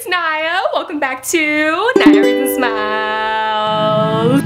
it's Naya. Welcome back to Naya Reads and Smiles.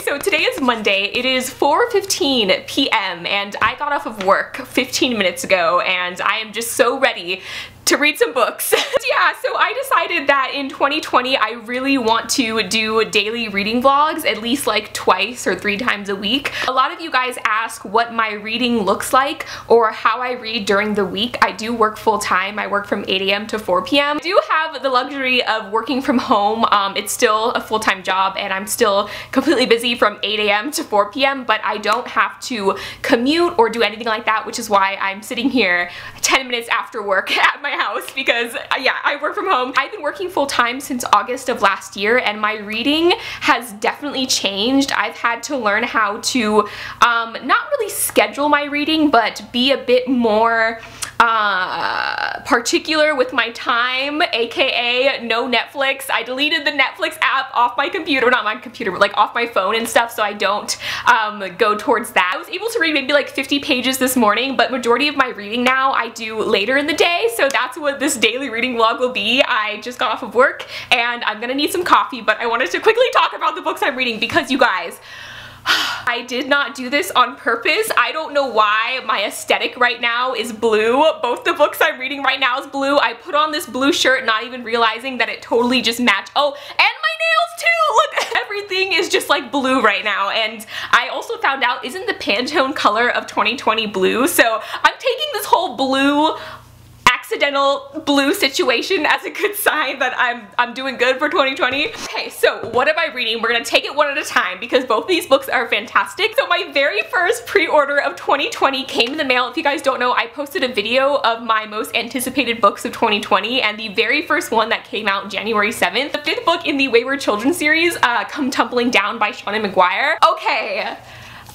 So today is Monday. It is 4:15 p.m. and I got off of work 15 minutes ago and I am just so ready to read some books. Yeah, so I decided that in 2020 I really want to do daily reading vlogs at least like twice or 3 times a week. A lot of you guys ask what my reading looks like or how I read during the week. I do work full-time. I work from 8 a.m. to 4 p.m. I do have the luxury of working from home. It's still a full-time job and I'm still completely busy from 8 a.m. to 4 p.m. but I don't have to commute or do anything like that, which is why I'm sitting here 10 minutes after work at my house because yeah, I work from home. I've been working full-time since August of last year and my reading has definitely changed. I've had to learn how to not really schedule my reading but be a bit more particular with my time, aka no Netflix. I deleted the Netflix app off my computer, not my computer, but like off my phone and stuff, so I don't go towards that. I was able to read maybe like 50 pages this morning, but majority of my reading now I do later in the day, so that's what this daily reading vlog will be. I just got off of work and I'm gonna need some coffee, but I wanted to quickly talk about the books I'm reading because you guys, I did not do this on purpose. I don't know why my aesthetic right now is blue. Both the books I'm reading right now is blue. I put on this blue shirt not even realizing that it totally just matched. Oh, and my nails too! Look, everything is just like blue right now. And I also found out, isn't the Pantone color of 2020 blue? So I'm taking this whole blue accidental blue situation as a good sign that I'm doing good for 2020. Okay, so what am I reading? We're gonna take it one at a time because both these books are fantastic. So my very first pre-order of 2020 came in the mail. If you guys don't know, I posted a video of my most anticipated books of 2020 and the very first one that came out January 7th, the 5th book in the Wayward Children series, Come Tumbling Down by Seanan Mcguire. Okay,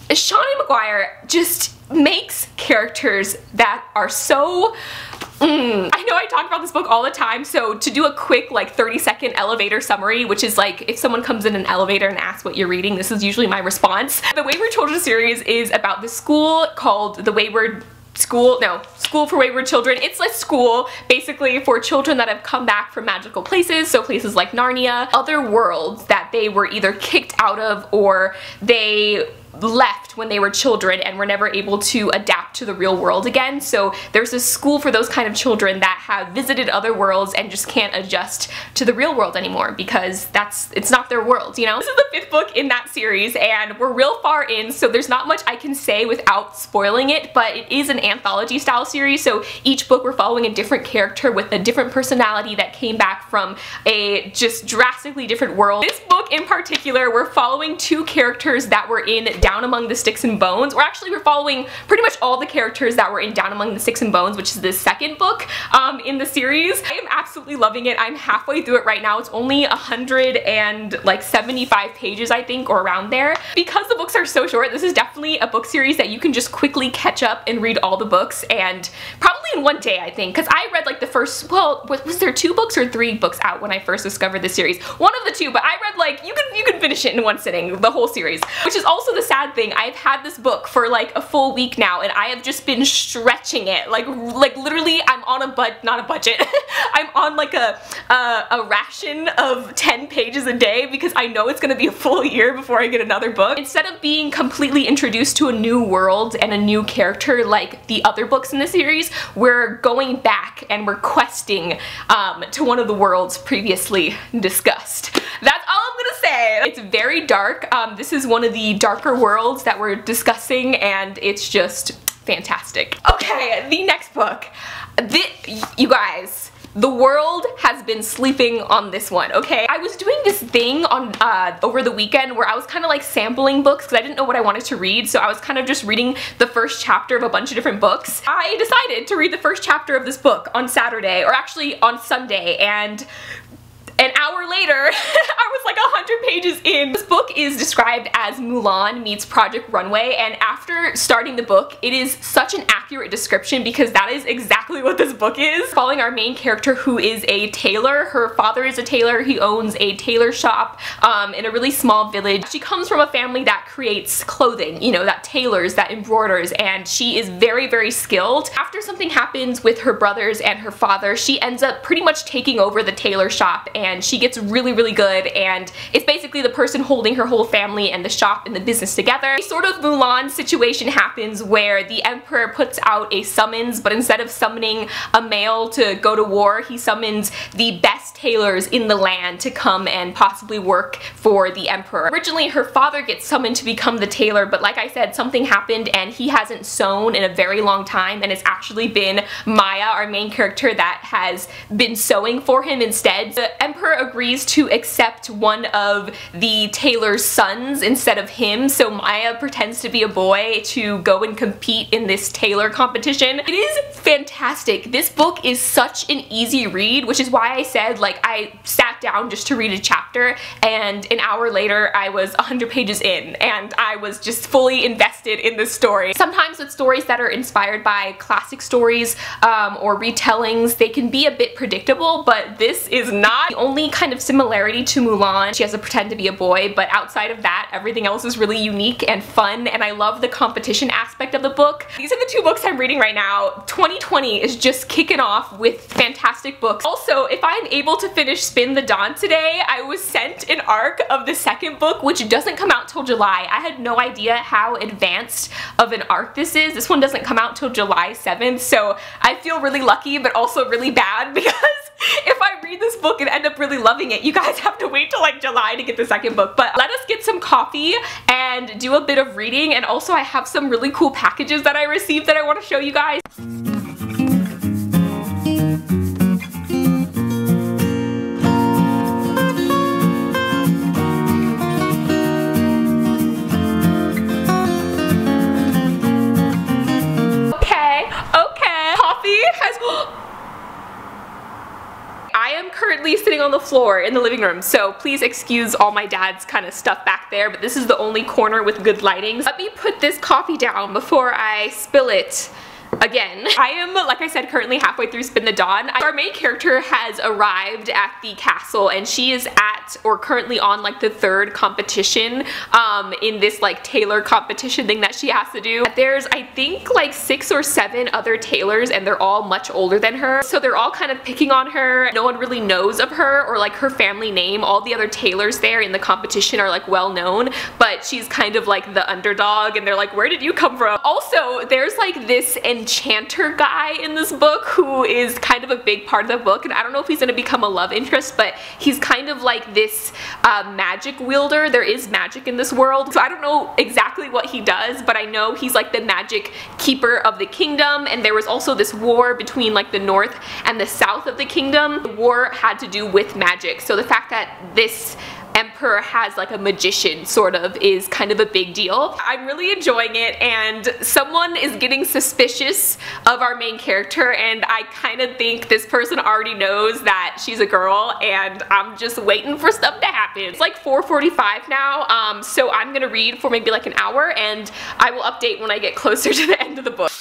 Seanan Mcguire just makes characters that are so I know I talk about this book all the time, so to do a quick like 30-second elevator summary, which is like if someone comes in an elevator and asks what you're reading, this is usually my response. The Wayward Children series is about this school called the School for Wayward Children. It's a school basically for children that have come back from magical places, so places like Narnia, other worlds that they were either kicked out of or they left when they were children and were never able to adapt to the real world again. So there's this school for those kind of children that have visited other worlds and just can't adjust to the real world anymore because it's not their world, you know? This is the 5th book in that series and we're real far in, so there's not much I can say without spoiling it, but it is an anthology style series, so each book we're following a different character with a different personality that came back from a just drastically different world. This book in particular, we're following 2 characters that were in Down Among the Sticks and Bones. We're following pretty much all the characters that were in Down Among the Sticks and Bones, which is the 2nd book in the series. I am absolutely loving it. I'm halfway through it right now. It's only 175 pages, I think, or around there. Because the books are so short, this is definitely a book series that you can just quickly catch up and read all the books, and probably in one day, I think, because I read like the first, well, was there 2 books or 3 books out when I first discovered this series? One of the 2, but I read like, you can finish it in one sitting, the whole series, which is also the sad thing. I've had this book for like a full week now and I have just been stretching it, like literally I'm on a not a budget, I'm on like a ration of 10 pages a day because I know it's gonna be a full year before I get another book. Instead of being completely introduced to a new world and a new character like the other books in the series, we're going back and we're questing to one of the worlds previously discussed. That's all I'm gonna say. It's very dark. This is one of the darker worlds that we're discussing and it's just fantastic. Okay, the next book. You guys, the world has been sleeping on this one, okay? I was doing this thing on over the weekend where I was kind of like sampling books because I didn't know what I wanted to read, so I was kind of just reading the first chapter of a bunch of different books. I decided to read the first chapter of this book on Saturday, or actually on Sunday, and an hour hour later, I was like 100 pages in. This book is described as Mulan meets Project Runway, and after starting the book, it is such an accurate description because that is exactly what this book is. Following our main character, who is a tailor. Her father is a tailor. He owns a tailor shop in a really small village. She comes from a family that creates clothing, you know, that tailors, that embroiders, and she is very, very skilled. After something happens with her brothers and her father, she ends up pretty much taking over the tailor shop, and she gets really, really good, and it's basically the person holding her whole family and the shop and the business together. A sort of Mulan situation happens where the emperor puts out a summons, but instead of summoning a male to go to war, he summons the best tailors in the land to come and possibly work for the emperor. Originally, her father gets summoned to become the tailor, but like I said, something happened and he hasn't sewn in a very long time, and it's actually been Maya, our main character, that has been sewing for him instead. The emperor agrees to accept one of the tailor's sons instead of him, so Maya pretends to be a boy to go and compete in this tailor competition. It is fantastic. This book is such an easy read, which is why I said, like, I sat down just to read a chapter, and an hour later I was 100 pages in, and I was just fully invested in this story. Sometimes with stories that are inspired by classic stories or retellings, they can be a bit predictable, but this is not. The only kind of similarity to Mulan, she has to pretend to be a boy, but outside of that, everything else is really unique and fun, and I love the competition aspect of the book. These are the two books I'm reading right now. 2020 is just kicking off with fantastic books. Also, if I'm able to finish Spin the Dawn today, I was sent an arc of the second book, which doesn't come out till July. I had no idea how advanced of an arc this is. This one doesn't come out till July 7th, so I feel really lucky, but also really bad because if I read this book and end up really loving it, you guys have to wait till like July to get the second book. But let us get some coffee and do a bit of reading, and also I have some really cool packages that I received that I want to show you guys. I am currently sitting on the floor in the living room, so please excuse all my dad's kind of stuff back there, but this is the only corner with good lighting. Let me put this coffee down before I spill it again. I am, like I said, currently halfway through Spin the Dawn. Our main character has arrived at the castle, and she is at, or currently on, like the third competition in this like tailor competition thing that she has to do. There's, I think, like 6 or 7 other tailors, and they're all much older than her, so they're all kind of picking on her. No one really knows of her or like her family name. All the other tailors there in the competition are like well known, but she's kind of like the underdog, and they're like, where did you come from? Also, there's like this enchanter guy in this book who is kind of a big part of the book, and I don't know if he's going to become a love interest, but he's kind of like this magic wielder. There is magic in this world, so I don't know exactly what he does, but I know he's like the magic keeper of the kingdom, and there was also this war between like the north and the south of the kingdom. The war had to do with magic, so the fact that this emperor has like a magician sort of is kind of a big deal. I'm really enjoying it, and someone is getting suspicious of our main character, and I kind of think this person already knows that she's a girl, and I'm just waiting for stuff to happen. It's like 4:45 now, so I'm gonna read for maybe like an hour, and I will update when I get closer to the end of the book.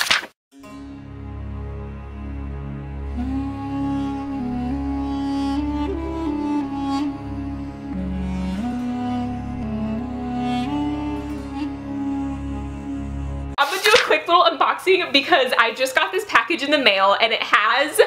I'm gonna do a quick little unboxing because I just got this package in the mail, and it has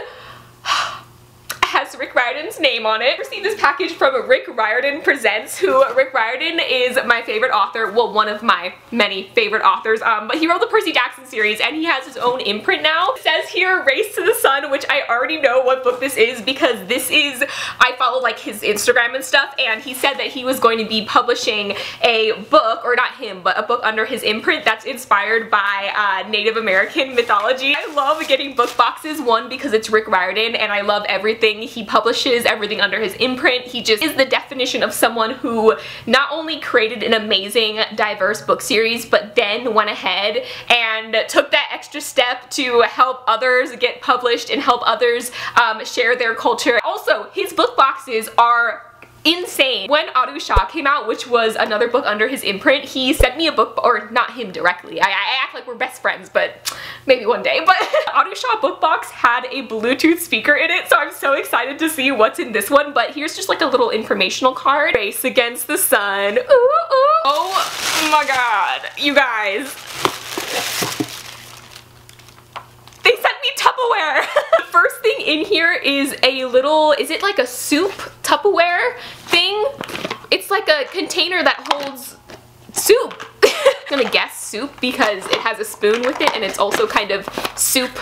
Rick Riordan's name on it. I received this package from Rick Riordan Presents, who Rick Riordan is my favorite author, well, one of my many favorite authors, but he wrote the Percy Jackson series, and he has his own imprint now. It says here, Race to the Sun, which I already know what book this is because this is, I follow like his Instagram and stuff, and he said that he was going to be publishing a book, or not him, but a book under his imprint that's inspired by Native American mythology. I love getting book boxes, one, because it's Rick Riordan, and I love everything he publishes, everything under his imprint. He just is the definition of someone who not only created an amazing, diverse book series, but then went ahead and took that extra step to help others get published and help others share their culture. Also, his book boxes are insane. When Aru Shah came out, which was another book under his imprint, he sent me a book, or not him directly, I act like we're best friends, but maybe one day, but Aru Shah book box had a Bluetooth speaker in it, so I'm so excited to see what's in this one. But here's just like a little informational card. Race Against the Sun. Ooh, ooh. Oh my god, you guys. They sent me Tupperware! The first thing in here is a little, is it like a soup Tupperware thing? It's like a container that holds soup. I'm gonna guess soup because it has a spoon with it and it's also kind of soup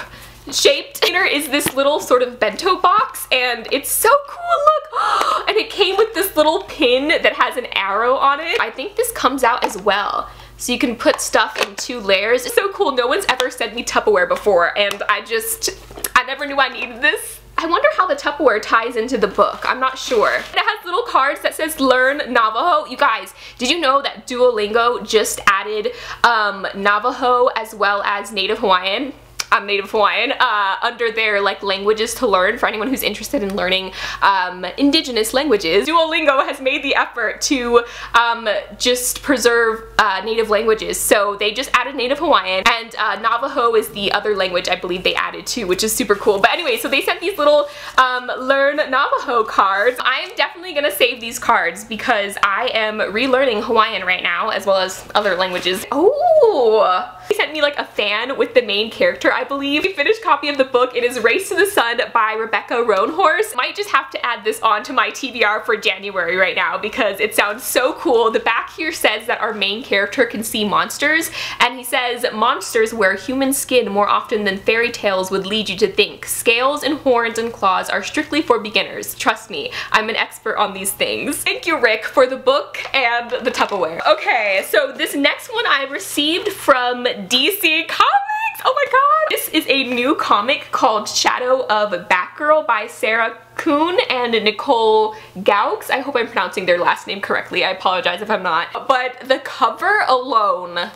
shaped. Here is this little sort of bento box and it's so cool, look! And it came with this little pin that has an arrow on it. I think this comes out as well. So you can put stuff in 2 layers. It's so cool. No one's ever sent me Tupperware before and I never knew I needed this. I wonder how the Tupperware ties into the book. I'm not sure. It has little cards that says learn Navajo. You guys, did you know that Duolingo just added Navajo as well as Native Hawaiian? I'm Native Hawaiian, under their like languages to learn for anyone who's interested in learning indigenous languages. Duolingo has made the effort to just preserve native languages. So they just added Native Hawaiian and Navajo is the other language I believe they added too, which is super cool. But anyway, so they sent these little learn Navajo cards. I'm definitely gonna save these cards because I am relearning Hawaiian right now as well as other languages. Oh! They sent me like a fan with the main character, I believe. A finished copy of the book. It is Race to the Sun by Rebecca Roanhorse. Might just have to add this onto my TBR for January right now because it sounds so cool. The back here says that our main character can see monsters, and he says monsters wear human skin more often than fairy tales would lead you to think. Scales and horns and claws are strictly for beginners. Trust me, I'm an expert on these things. Thank you, Rick, for the book and the Tupperware. Okay, so this next one I received from DC Comics. Oh my god! This is a new comic called Shadow of Batgirl by Sarah Kuhn and Nicole Gaux. I hope I'm pronouncing their last name correctly. I apologize if I'm not. But the cover alone,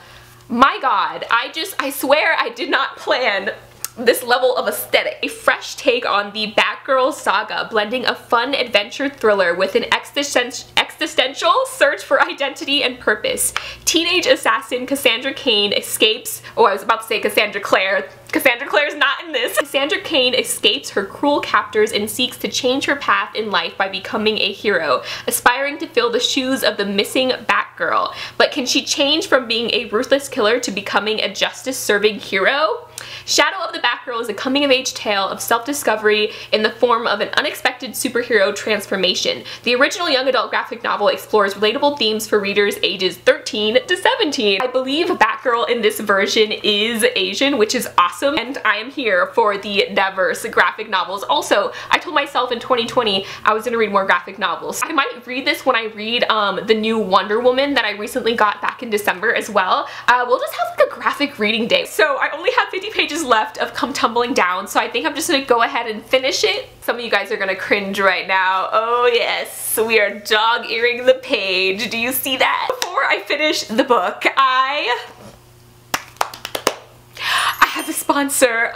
my god, I swear I did not plan this level of aesthetic. A fresh take on the Batgirl saga, blending a fun adventure thriller with an existential search for identity and purpose. Teenage assassin Cassandra Cain escapes, oh I was about to say Cassandra Clare. Cassandra Clare's not in this. Cassandra Cain escapes her cruel captors and seeks to change her path in life by becoming a hero, aspiring to fill the shoes of the missing Batgirl. But can she change from being a ruthless killer to becoming a justice-serving hero? Shadow of the Batgirl is a coming-of-age tale of self-discovery in the form of an unexpected superhero transformation. The original young adult graphic novel explores relatable themes for readers ages 13 to 17. I believe Batgirl in this version is Asian, which is awesome, and I am here for the diverse graphic novels. Also, I told myself in 2020 I was gonna read more graphic novels. I might read this when I read the new Wonder Woman that I recently got back in December as well. We'll just have like a graphic reading day. So I only have 50 pages left of Come Tumbling Down, so I think I'm just gonna go ahead and finish it. Some of you guys are gonna cringe right now. Oh yes, we are dog-earing the page. Do you see that? Before I finish the book, I have a sponsor.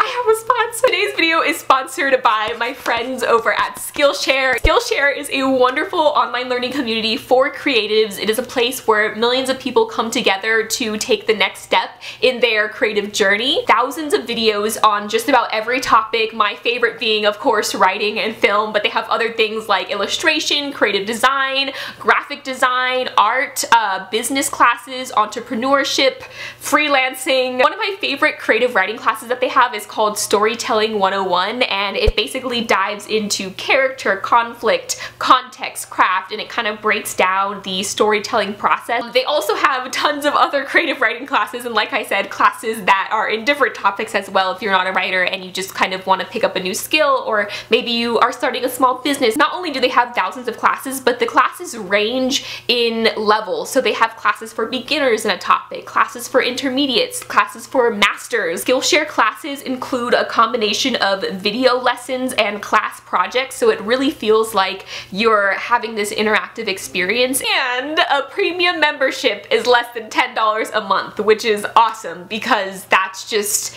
Today's video is sponsored by my friends over at Skillshare. Skillshare is a wonderful online learning community for creatives. It is a place where millions of people come together to take the next step in their creative journey. Thousands of videos on just about every topic, my favorite being, of course, writing and film, but they have other things like illustration, creative design, graphic design, art, business classes, entrepreneurship, freelancing. One of my favorite creative writing classes that they have is called Storytelling 101, and it basically dives into character, conflict, context, craft, and it kind of breaks down the storytelling process. They also have tons of other creative writing classes, and like I said, classes that are in different topics as well if you're not a writer and you just kind of want to pick up a new skill, or maybe you are starting a small business. Not only do they have thousands of classes, but the classes range in levels. So they have classes for beginners in a topic, classes for intermediates, classes for masters. Skillshare classes include a combination of video lessons and class projects, so it really feels like you're having this interactive experience. And a premium membership is less than $10 a month, which is awesome because that's just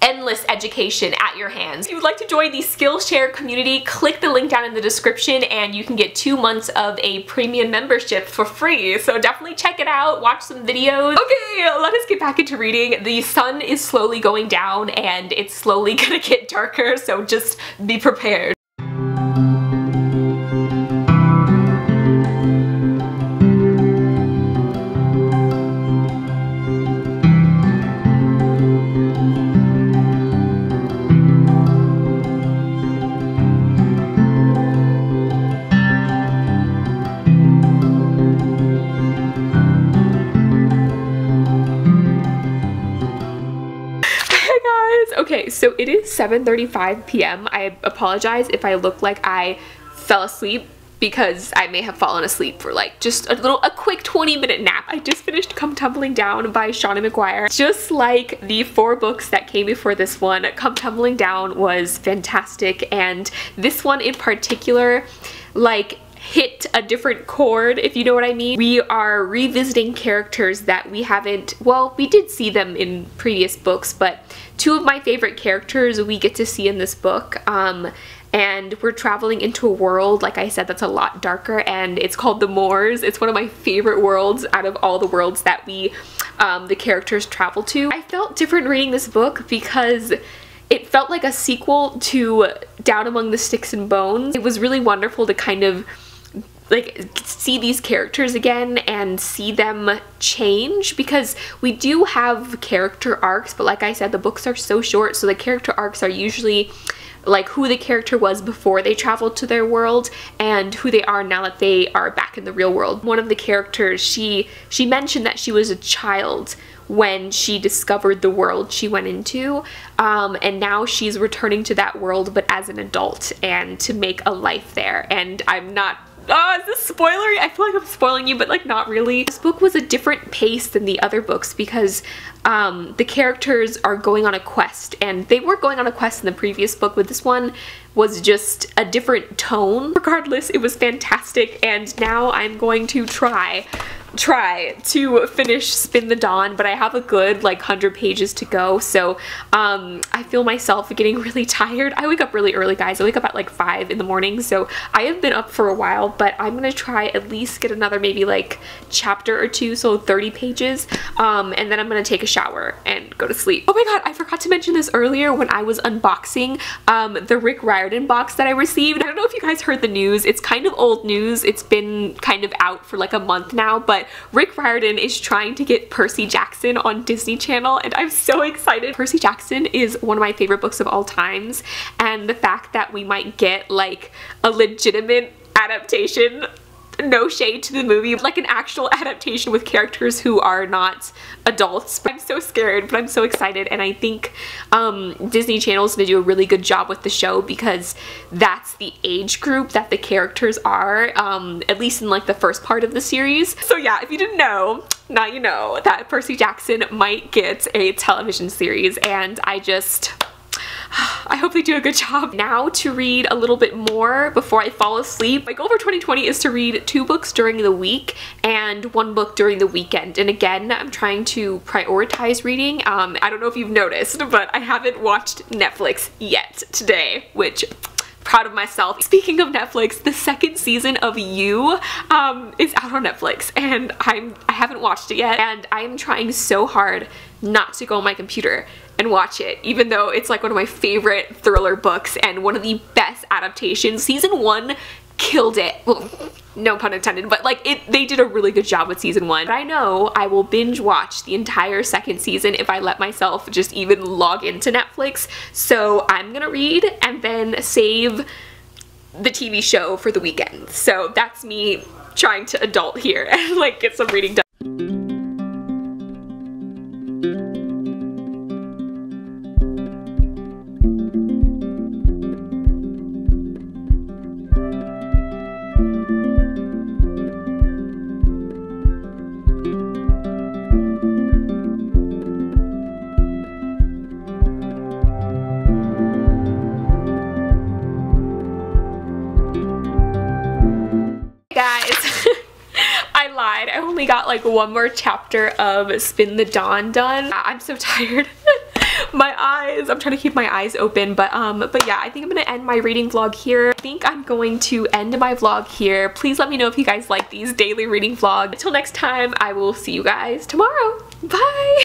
endless education at your hands. If you would like to join the Skillshare community, click the link down in the description and you can get 2 months of a premium membership for free. So definitely check it out, watch some videos. Okay, let us get back into reading. The sun is slowly going down and it's slowly gonna get darker, so just be prepared. Okay, so it is 7:35 p.m. I apologize if I look like I fell asleep because I may have fallen asleep for like just a quick 20-minute nap. I just finished Come Tumbling Down by Seanan Mcguire. Just like the 4 books that came before this one, Come Tumbling Down was fantastic, and this one in particular, like, hit a different chord, if you know what I mean. We are revisiting characters that we haven't, well, we did see them in previous books, but 2 of my favorite characters we get to see in this book, and we're traveling into a world, like I said, that's a lot darker, and it's called the Moors. It's one of my favorite worlds out of all the worlds that we, the characters travel to. I felt different reading this book because it felt like a sequel to Down Among the Sticks and Bones. It was really wonderful to kind of like see these characters again and see them change, because we do have character arcs, but like I said, the books are so short, so the character arcs are usually like who the character was before they traveled to their world and who they are now that they are back in the real world. One of the characters, she mentioned that she was a child when she discovered the world she went into, and now she's returning to that world but as an adult and to make a life there. And I'm not, oh, is this spoilery? I feel like I'm spoiling you, but like not really. This book was a different pace than the other books because the characters are going on a quest, and they were going on a quest in the previous book, but this one was just a different tone. Regardless, it was fantastic, and now I'm going to try to finish Spin the Dawn, but I have a good like 100 pages to go, so I feel myself getting really tired. I wake up really early, guys. I wake up at like 5 in the morning, so I have been up for a while, but I'm gonna try at least get another maybe like chapter or 2, so 30 pages, and then I'm gonna take a shower and go to sleep. Oh my god, I forgot to mention this earlier when I was unboxing the Rick Riordan box that I received. I don't know if you guys heard the news. It's kind of old news. It's been kind of out for like a month now, but Rick Riordan is trying to get Percy Jackson on Disney Channel, and I'm so excited. Percy Jackson is one of my favorite books of all times, and the fact that we might get like a legitimate adaptation, no shade to the movie, like an actual adaptation with characters who are not adults. I'm so scared, but I'm so excited, and I think Disney Channel is going to do a really good job with the show because that's the age group that the characters are, at least in like the first part of the series. So yeah, if you didn't know, now you know that Percy Jackson might get a television series, and I hope they do a good job. Now to read a little bit more before I fall asleep. My goal for 2020 is to read 2 books during the week and 1 book during the weekend. And again, I'm trying to prioritize reading. I don't know if you've noticed, but I haven't watched Netflix yet today, which proud of myself. Speaking of Netflix, the 2nd season of You is out on Netflix, and I haven't watched it yet, and I am trying so hard not to go on my computer and watch it, even though it's like one of my favorite thriller books and one of the best adaptations. Season 1 killed it. Well, no pun intended, but like they did a really good job with season 1. But I know I will binge watch the entire 2nd season if I let myself just even log into Netflix. So I'm gonna read and then save the TV show for the weekend. So that's me trying to adult here and like get some reading done. Guys, I lied. I only got like 1 more chapter of Spin the Dawn done. I'm so tired. My eyes. I'm trying to keep my eyes open, but yeah, I think I'm gonna end my reading vlog here. I think I'm going to end my vlog here. Please let me know if you guys like these daily reading vlogs. Until next time, I will see you guys tomorrow. Bye!